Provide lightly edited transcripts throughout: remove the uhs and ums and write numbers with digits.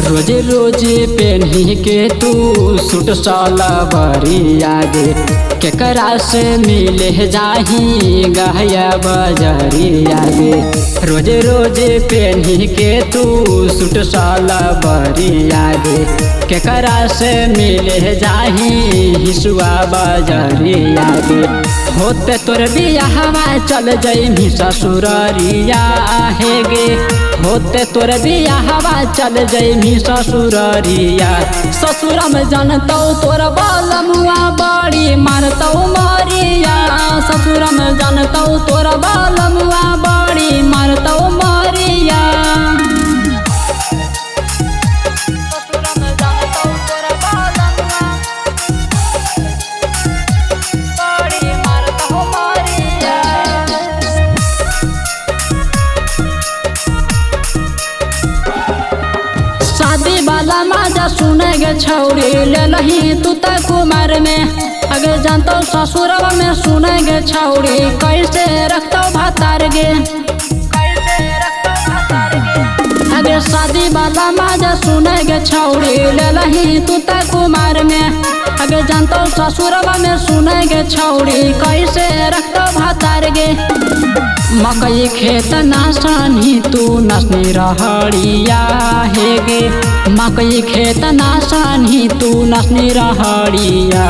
रोजे रोजे पहनी के तू सूट साला बरी आगे केकरा से मिले जाही गहया बजरी आगे। रोजे रोजे पहनी के तू सूट साला बरी आगे केकरा से मिले जाही हिसुआ बजरी आगे। होते तोर बियाहवा चल जइमी ससुररिया हे गे। होते तोर बियाहवा चल जइमी ससुररिया। ससुर में जानतौ तोर बालमुआ बड़ी मारतौ मरिया। ससुर में जानतौ तोर बालमुआ बड़ी मारतौ मरिया। शादी वाला माजा सुने गे छौरी ले लही तू त कुमार में। अगे जानतो ससुरवा में सुने गे छौरी कैसे रखतो भातार गे। अगे शादी वाला माजा सुने गे छौरी ले लही तू त कुमार में। अगे जानतो ससुरवा में सुने गे छौरी कैसे रखतो भातार गे। मकई खेत नासानी तू नसनी रहड़िया हे गे। मकई खेत नासानी तू नसनी रहड़िया।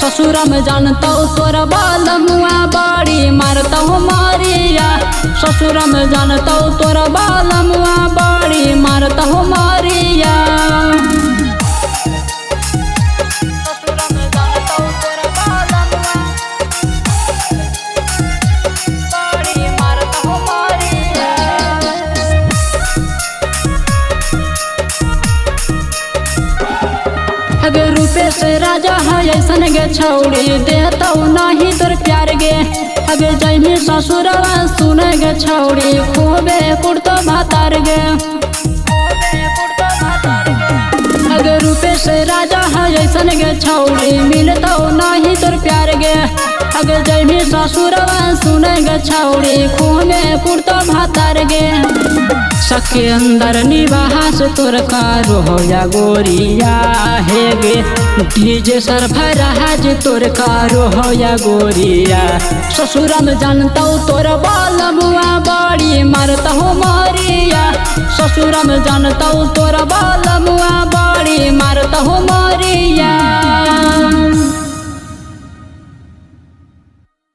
ससुर में जानतौ तोर बालमुआ बड़ी मारतौ मारिया। ससुर में जानतौ तोर बालमुआ बड़ी मारतौ मारिया। अगे रूपे से राजा है ऐसन गे छौड़ी देतौ नहीं तोर प्यार गे। अगे जइमी ससुरवा सुने गे छौड़ी खूबे कुर्तो भातार गे। अगे रूपे से राजा है ऐसन गे छौड़ी मिलतौ नहीं तोर प्यार गे। अगे जइमी ससुरवा सुने गे छौड़ी खूबे कुर्तो भातार गे। सके अंदर निवास तोर कारो हो या गोरिया हे गे। डीजे सरफराज तोर कारो हो या गोरिया। ससुर में जानतौ तोर बालमुआ बड़ी मारतौ मारिया। ससुर में जानतौ तोर बाल